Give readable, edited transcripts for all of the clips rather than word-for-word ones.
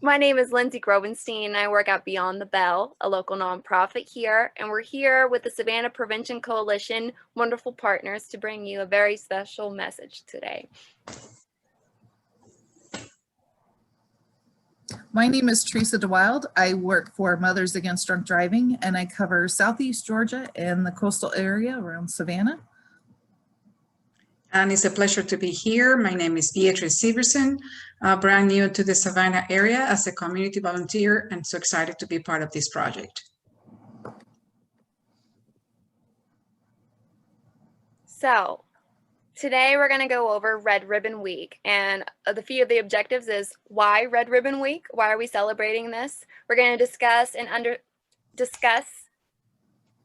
My name is Lindsay Grobenstein. I work at Beyond the Bell, a local nonprofit here, and we're here with the Savannah Prevention Coalition, wonderful partners, to bring you a very special message today. My name is Teresa DeWild. I work for Mothers Against Drunk Driving, and I cover Southeast Georgia and the coastal area around Savannah. And it's a pleasure to be here. My name is Beatrice Severson, brand new to the Savannah area as a community volunteer, and so excited to be part of this project. So today we're going to go over Red Ribbon Week, and a few of the objectives is why Red Ribbon Week? Why are we celebrating this? We're going to discuss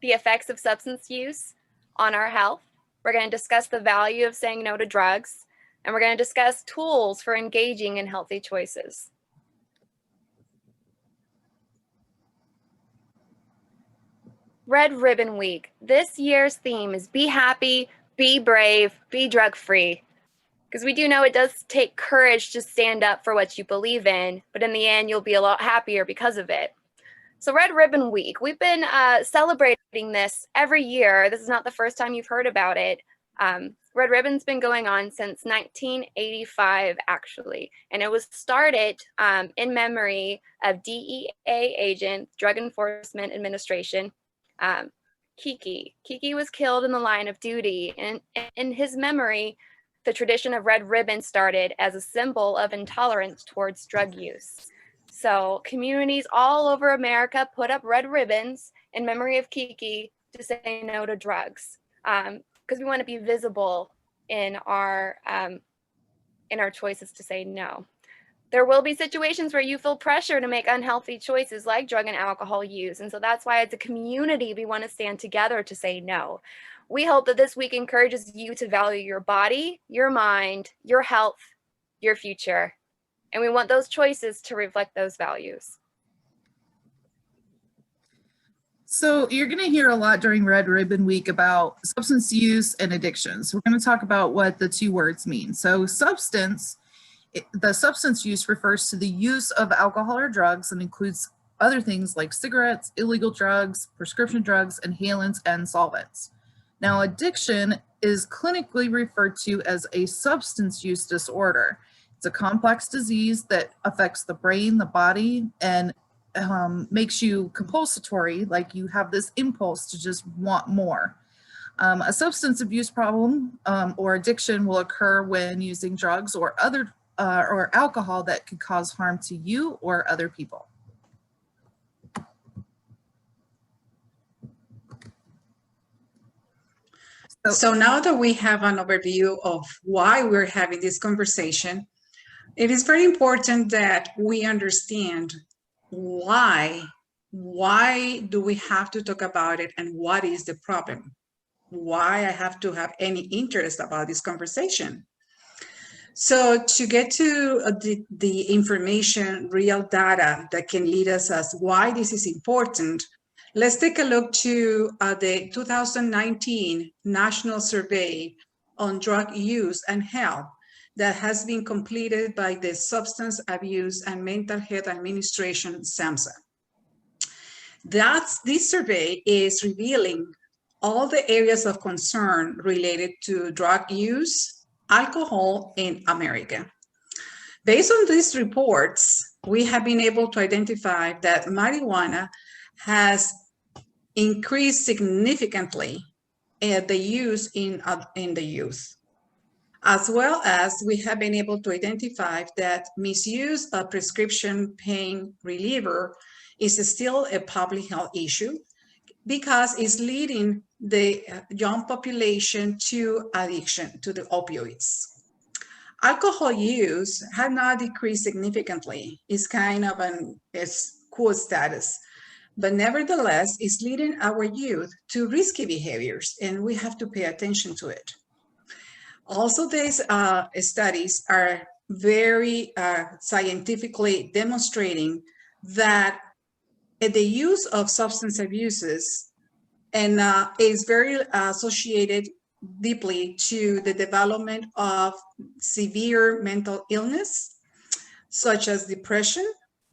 the effects of substance use on our health. We're going to discuss the value of saying no to drugs, and we're going to discuss tools for engaging in healthy choices. Red Ribbon Week. This year's theme is be happy, be brave, be drug-free. Because we do know it does take courage to stand up for what you believe in, but in the end, you'll be a lot happier because of it. So Red Ribbon Week, we've been celebrating this every year. This is not the first time you've heard about it. Red Ribbon's been going on since 1985, actually, and it was started in memory of DEA agent, Drug Enforcement Administration, Kiki. Kiki was killed in the line of duty, and in his memory, the tradition of red ribbon started as a symbol of intolerance towards drug use. So communities all over America put up red ribbons in memory of Kiki to say no to drugs, because we want to be visible in our choices to say no. There will be situations where you feel pressure to make unhealthy choices like drug and alcohol use, and so that's why as a community we want to stand together to say no. We hope that this week encourages you to value your body, your mind, your health, your future. And we want those choices to reflect those values. So you're going to hear a lot during Red Ribbon Week about substance use and addictions. We're going to talk about what the two words mean. So the substance use refers to the use of alcohol or drugs and includes other things like cigarettes, illegal drugs, prescription drugs, inhalants, and solvents. Now, addiction is clinically referred to as a substance use disorder. It's a complex disease that affects the brain, the body, and makes you compulsory, like you have this impulse to just want more. A substance abuse problem or addiction will occur when using drugs or alcohol that could cause harm to you or other people. So now that we have an overview of why we're having this conversation, it is very important that we understand why do we have to talk about it and what is the problem? Why I have to have any interest about this conversation? So to get to the information, real data that can lead us as why this is important, let's take a look to the 2019 National Survey on Drug Use and Health that has been completed by the Substance Abuse and Mental Health Administration, SAMHSA. This survey is revealing all the areas of concern related to drug use, alcohol in America. Based on these reports, we have been able to identify that marijuana has increased significantly the use in the youth. As well as we have been able to identify that misuse of prescription pain reliever is still a public health issue because it's leading the young population to addiction to the opioids. Alcohol use has not decreased significantly. It's kind of it's cool status, but nevertheless, it's leading our youth to risky behaviors, and we have to pay attention to it. Also, these studies are very scientifically demonstrating that the use of substance abuses and is very associated deeply to the development of severe mental illness, such as depression,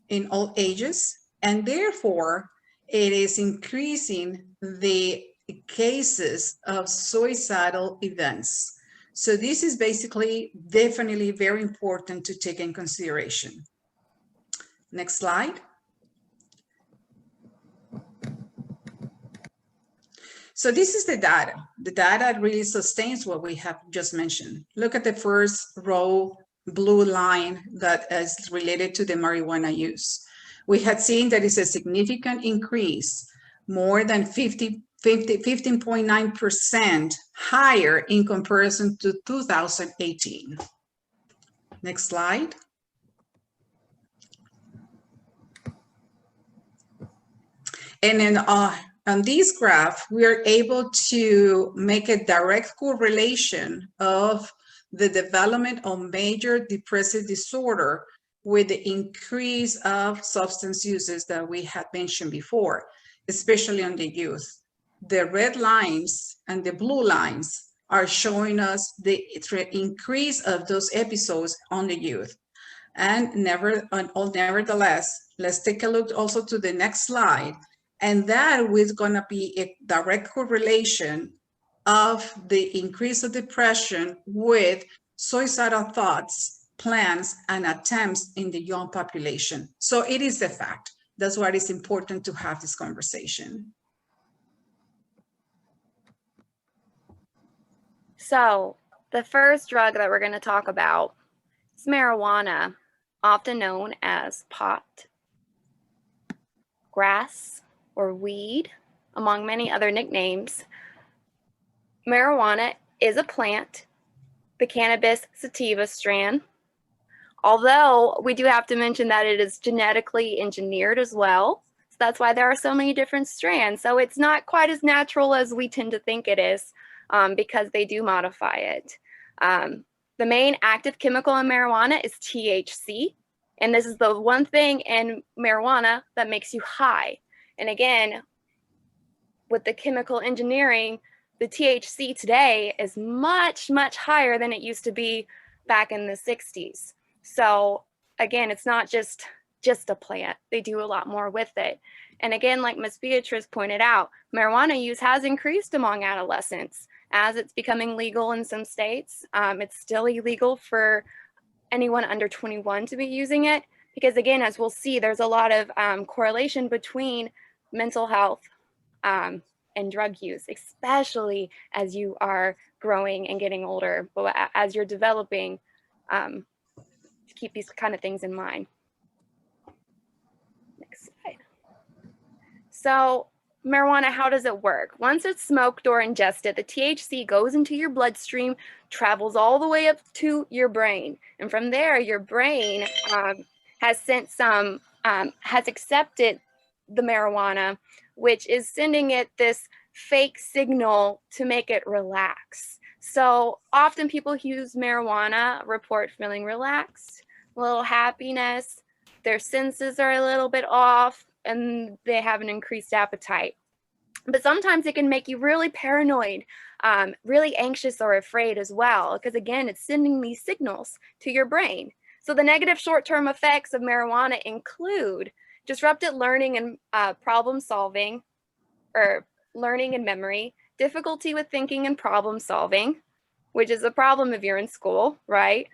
in all ages, and therefore it is increasing the cases of suicidal events. So this is basically definitely very important to take in consideration. Next slide. So this is the data. The data really sustains what we have just mentioned. Look at the first row, blue line that is related to the marijuana use. We had seen that it's a significant increase, more than 15.9% higher in comparison to 2018. Next slide. And then on this graph, we are able to make a direct correlation of the development of major depressive disorder with the increase of substance uses that we had mentioned before, especially on the youth. The red lines and the blue lines are showing us the increase of those episodes on the youth. And nevertheless, let's take a look also to the next slide. And that is going to be a direct correlation of the increase of depression with suicidal thoughts, plans, and attempts in the young population. So it is a fact. That's why it's important to have this conversation. So the first drug that we're going to talk about is marijuana, often known as pot, grass, or weed, among many other nicknames. Marijuana is a plant, the cannabis sativa strand, although we do have to mention that it is genetically engineered as well. So that's why there are so many different strands. So it's not quite as natural as we tend to think it is, because they do modify it. The main active chemical in marijuana is THC, and this is the one thing in marijuana that makes you high. And again, with the chemical engineering, the THC today is much, much higher than it used to be back in the 60s. So again, it's not just a plant. They do a lot more with it. And again, like Ms. Beatrice pointed out, marijuana use has increased among adolescents as it's becoming legal in some states. It's still illegal for anyone under 21 to be using it, because again, as we'll see, there's a lot of correlation between mental health and drug use, especially as you are growing and getting older, but as you're developing, to keep these kind of things in mind. Next slide. So marijuana, how does it work? Once it's smoked or ingested, the THC goes into your bloodstream, travels all the way up to your brain. And from there, your brain has accepted the marijuana, which is sending it this fake signal to make it relax. So often people who use marijuana report feeling relaxed, a little happiness, their senses are a little bit off, and they have an increased appetite. But sometimes it can make you really paranoid, really anxious or afraid as well, because again, it's sending these signals to your brain. So the negative short-term effects of marijuana include disrupted learning and problem solving, or learning and memory, difficulty with thinking and problem solving, which is a problem if you're in school, right?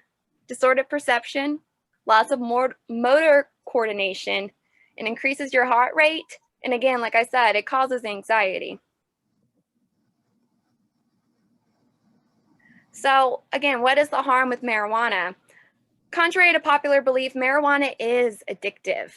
Distorted perception, loss of motor coordination, and increases your heart rate. And again, like I said, it causes anxiety. So again, what is the harm with marijuana? Contrary to popular belief, marijuana is addictive.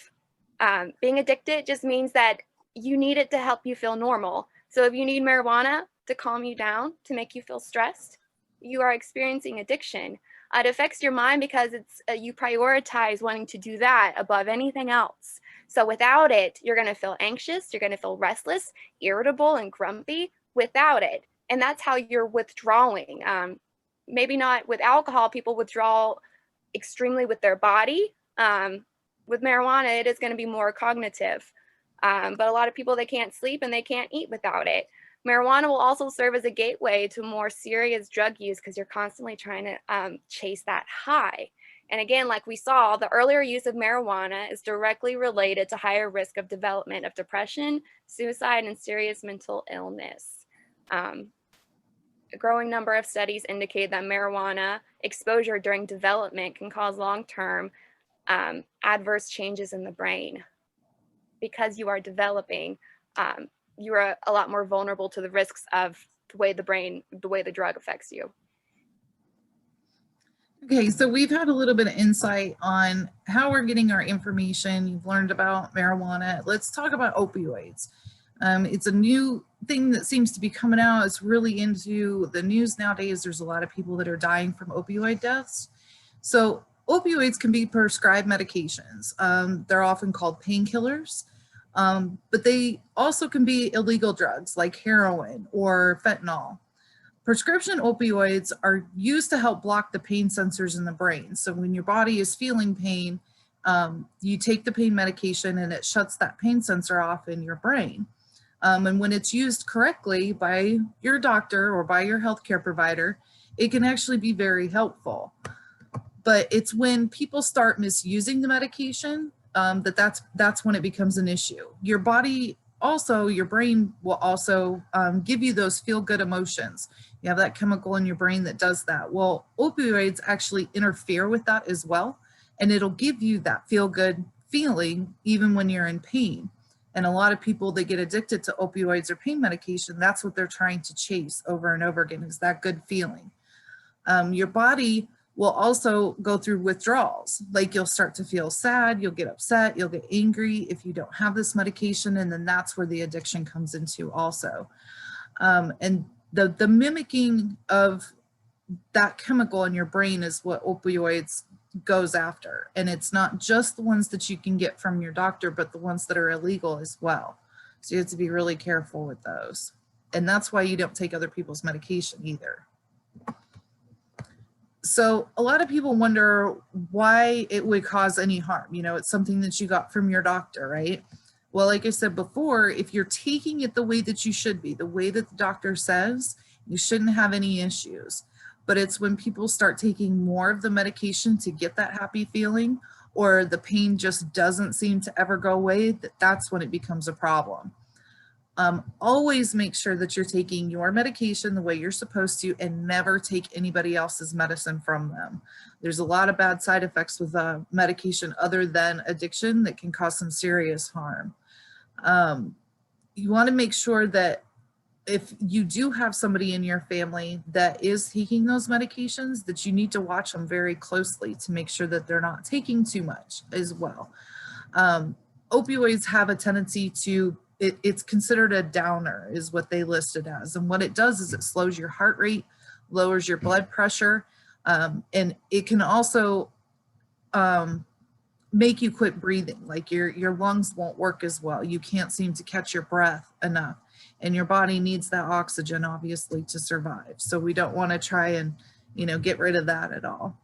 Being addicted just means that you need it to help you feel normal. So if you need marijuana to calm you down, to make you feel stressed, you are experiencing addiction. It affects your mind because you prioritize wanting to do that above anything else. So without it, you're going to feel anxious, you're going to feel restless, irritable, and grumpy without it. And that's how you're withdrawing. Maybe not with alcohol, people withdraw extremely with their body. With marijuana, it is going to be more cognitive. But a lot of people, they can't sleep and they can't eat without it. Marijuana will also serve as a gateway to more serious drug use because you're constantly trying to chase that high. And again, like we saw, the earlier use of marijuana is directly related to higher risk of development of depression, suicide, and serious mental illness. A growing number of studies indicate that marijuana exposure during development can cause long-term adverse changes in the brain. Because you are developing, you are a lot more vulnerable to the risks of the way the drug affects you. Okay, so we've had a little bit of insight on how we're getting our information. You've learned about marijuana. Let's talk about opioids. It's a new thing that seems to be coming out. It's really into the news nowadays. There's a lot of people that are dying from opioid deaths. So opioids can be prescribed medications. They're often called painkillers, but they also can be illegal drugs like heroin or fentanyl. Prescription opioids are used to help block the pain sensors in the brain. So when your body is feeling pain, you take the pain medication and it shuts that pain sensor off in your brain. And when it's used correctly by your doctor or by your healthcare provider, it can actually be very helpful. But it's when people start misusing the medication that's when it becomes an issue. Your body also, your brain will also give you those feel-good emotions. You have that chemical in your brain that does that. Well, opioids actually interfere with that as well, and it'll give you that feel-good feeling even when you're in pain. And a lot of people that get addicted to opioids or pain medication, that's what they're trying to chase over and over again, is that good feeling. Your body will also go through withdrawals. Like you'll start to feel sad, you'll get upset, you'll get angry if you don't have this medication, and then that's where the addiction comes into also. And the mimicking of that chemical in your brain is what opioids goes after. And it's not just the ones that you can get from your doctor, but the ones that are illegal as well. So you have to be really careful with those. And that's why you don't take other people's medication either. So a lot of people wonder why it would cause any harm. You know, it's something that you got from your doctor, right? Well, like I said before, if you're taking it the way that you should be, the way that the doctor says, you shouldn't have any issues. But it's when people start taking more of the medication to get that happy feeling, or the pain just doesn't seem to ever go away, that's when it becomes a problem. Always make sure that you're taking your medication the way you're supposed to, and never take anybody else's medicine from them. There's a lot of bad side effects with medication other than addiction that can cause some serious harm. You want to make sure that if you do have somebody in your family that is taking those medications, that you need to watch them very closely to make sure that they're not taking too much as well. Opioids have a tendency to, it's considered a downer is what they list it as. And what it does is it slows your heart rate, lowers your blood pressure, and it can also make you quit breathing. Like your lungs won't work as well. You can't seem to catch your breath enough. And your body needs that oxygen, obviously, to survive. So we don't want to try and, get rid of that at all.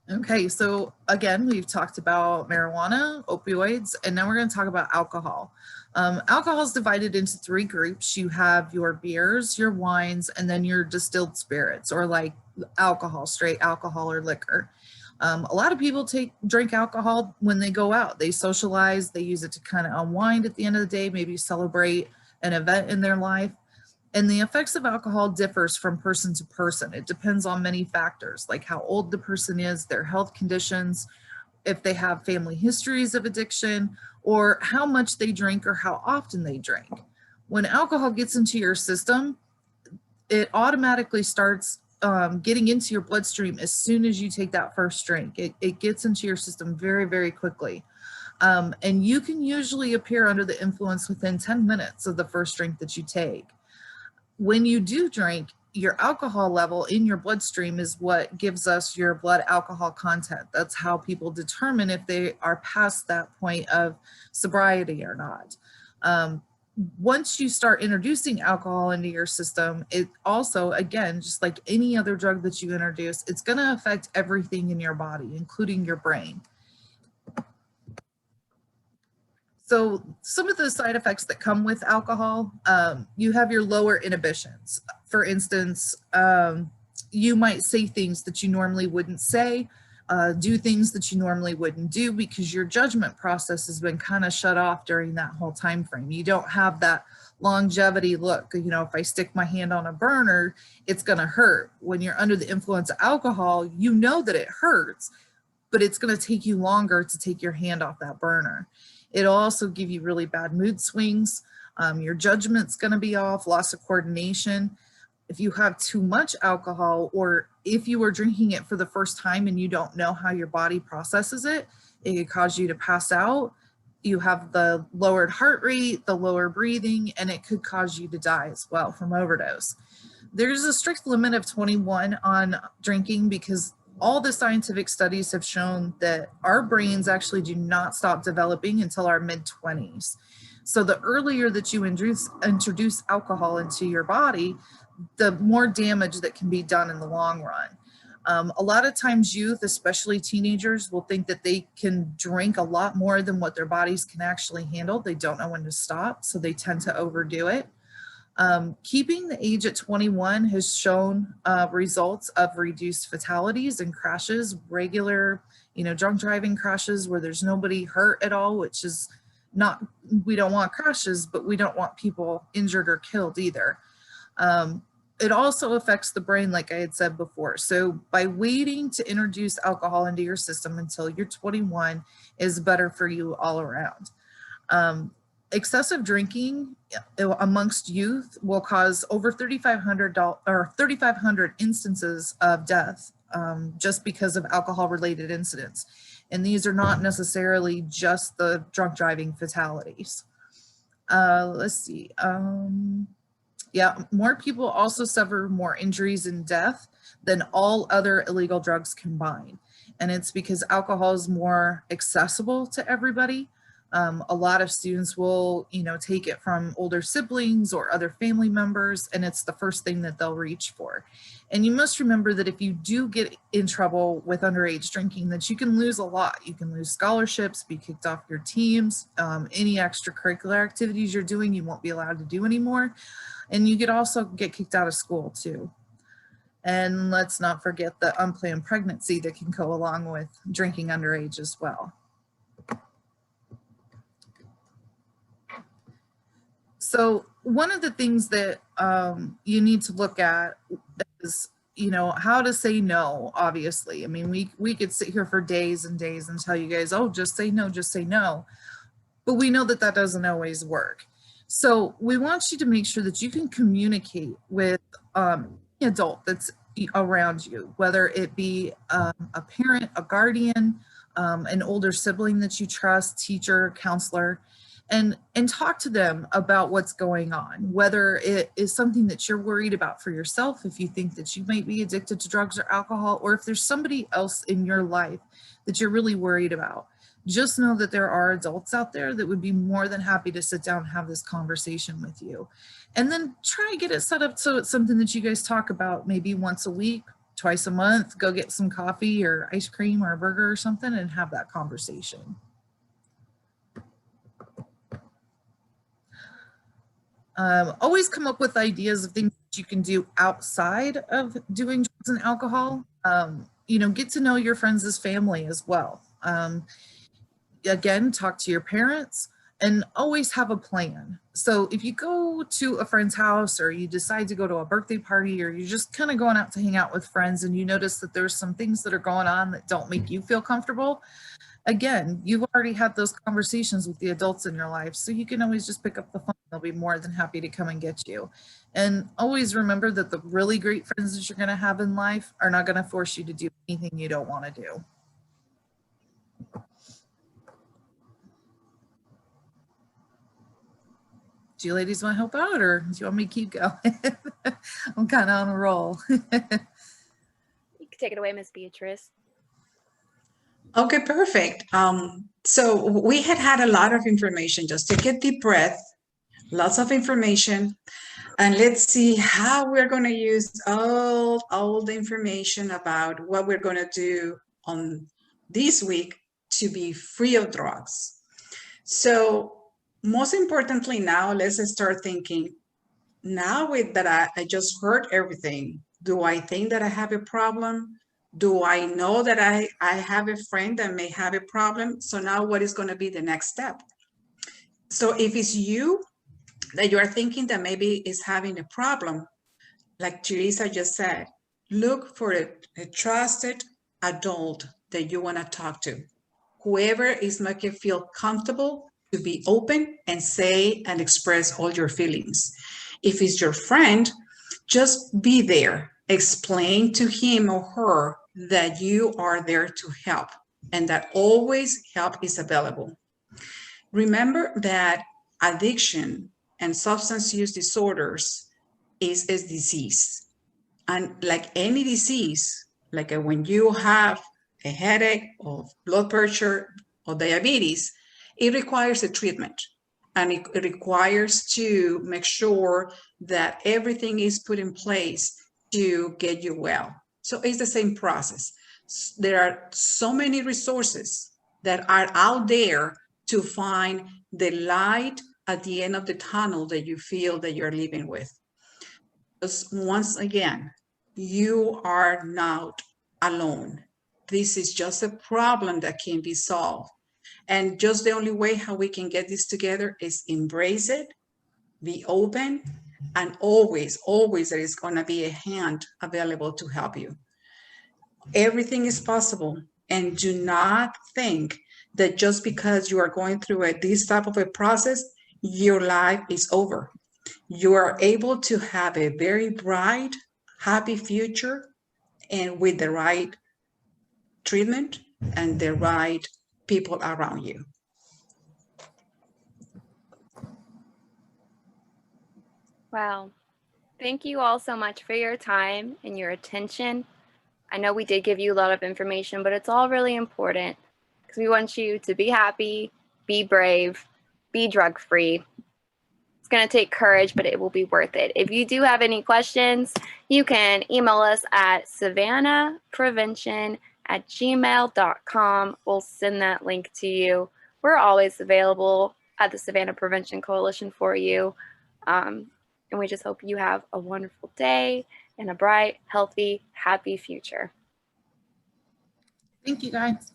Okay, so again, we've talked about marijuana, opioids, and now we're going to talk about alcohol. Alcohol is divided into three groups. You have your beers, your wines, and then your distilled spirits, or like alcohol, straight alcohol or liquor. A lot of people drink alcohol when they go out. They socialize, they use it to kind of unwind at the end of the day, maybe celebrate an event in their life. And the effects of alcohol differs from person to person. It depends on many factors, like how old the person is, their health conditions, if they have family histories of addiction, or how much they drink or how often they drink. When alcohol gets into your system, it automatically starts getting into your bloodstream as soon as you take that first drink. It gets into your system very, very quickly. And you can usually appear under the influence within 10 minutes of the first drink that you take. When you do drink, your alcohol level in your bloodstream is what gives us your blood alcohol content. That's how people determine if they are past that point of sobriety or not. Once you start introducing alcohol into your system, it also, again, just like any other drug that you introduce, it's going to affect everything in your body, including your brain. So some of the side effects that come with alcohol, you have your lower inhibitions. For instance, you might say things that you normally wouldn't say, do things that you normally wouldn't do, because your judgment process has been kind of shut off during that whole time frame. You don't have that longevity look. You know, if I stick my hand on a burner, it's going to hurt. When you're under the influence of alcohol, you know that it hurts, but it's going to take you longer to take your hand off that burner. It'll also give you really bad mood swings. Your judgment's going to be off, loss of coordination. If you have too much alcohol, or if you are drinking it for the first time and you don't know how your body processes it, it could cause you to pass out. You have the lowered heart rate, the lower breathing, and it could cause you to die as well from overdose. There's a strict limit of 21 on drinking, because all the scientific studies have shown that our brains actually do not stop developing until our mid-20s. So the earlier that you introduce alcohol into your body, the more damage that can be done in the long run. A lot of times youth, especially teenagers, will think that they can drink a lot more than what their bodies can actually handle. They don't know when to stop, so they tend to overdo it. Keeping the age at 21 has shown results of reduced fatalities and crashes, regular, drunk driving crashes where there's nobody hurt at all, which is not, we don't want crashes, but we don't want people injured or killed either. It also affects the brain, like I had said before. So by waiting to introduce alcohol into your system until you're 21 is better for you all around. Excessive drinking amongst youth will cause over 3,500 instances of death just because of alcohol-related incidents. And these are not necessarily just the drunk driving fatalities. Let's see. Yeah, more people also suffer more injuries and death than all other illegal drugs combined. And it's because alcohol is more accessible to everybody. A lot of students will, take it from older siblings or other family members, and it's the first thing that they'll reach for. And you must remember that if you do get in trouble with underage drinking, that you can lose a lot. You can lose scholarships, be kicked off your teams, any extracurricular activities you're doing, you won't be allowed to do anymore. And you could also get kicked out of school too. And let's not forget the unplanned pregnancy that can go along with drinking underage as well. So one of the things that you need to look at is, how to say no, obviously. I mean, we could sit here for days and days and tell you guys, oh, just say no, just say no. But we know that that doesn't always work. So we want you to make sure that you can communicate with an adult that's around you, whether it be a parent, a guardian, an older sibling that you trust, teacher, counselor, and talk to them about what's going on, whether it is something that you're worried about for yourself, if you think that you might be addicted to drugs or alcohol, or if there's somebody else in your life that you're really worried about. Just know that there are adults out there that would be more than happy to sit down and have this conversation with you. And then try and get it set up so it's something that you guys talk about maybe once a week, twice a month, go get some coffee or ice cream or a burger or something and have that conversation. Always come up with ideas of things that you can do outside of doing drugs and alcohol. Get to know your friends as family as well. Again, talk to your parents and always have a plan. So if you go to a friend's house or you decide to go to a birthday party or you're just kind of going out to hang out with friends and you notice that there's some things that are going on that don't make you feel comfortable, again, you've already had those conversations with the adults in your life, so you can always just pick up the phone. They'll be more than happy to come and get you. And always remember that the really great friends that you're going to have in life are not going to force you to do anything you don't want to do. Do you ladies want to help out, or do you want me to keep going? I'm kind of on a roll. You can take it away, Miss Beatrice. Okay, perfect. So we had a lot of information. Just take a deep breath, lots of information, and let's see how we're going to use all the information about what we're going to do on this week to be free of drugs. So most importantly now, let's start thinking, now that I just heard everything, Do I think that I have a problem? Do I know that I have a friend that may have a problem? So now what is going to be the next step? So if it's you that you are thinking that maybe is having a problem, like Teresa just said, look for a trusted adult that you want to talk to. Whoever is making you feel comfortable to be open and say and express all your feelings. If it's your friend, just be there. Explain to him or her that you are there to help and that always help is available. Remember that addiction and substance use disorders is a disease. And like any disease, like when you have a headache or blood pressure or diabetes, it requires a treatment. And it requires to make sure that everything is put in place to get you well. So it's the same process. There are so many resources that are out there to find the light at the end of the tunnel that you feel that you're living with. Because once again, you are not alone. This is just a problem that can be solved. And just the only way how we can get this together is embrace it, be open, and always there is going to be a hand available to help you. Everything is possible. And do not think that just because you are going through this type of a process, your life is over. You are able to have a very bright, happy future, and with the right treatment and the right people around you. Wow. Thank you all so much for your time and your attention. I know we did give you a lot of information, but it's all really important because we want you to be happy, be brave, be drug-free. It's going to take courage, but it will be worth it. If you do have any questions, you can email us at savannahprevention@gmail.com. We'll send that link to you. We're always available at the Savannah Prevention Coalition for you. And we just hope you have a wonderful day and a bright, healthy, happy future. Thank you, guys.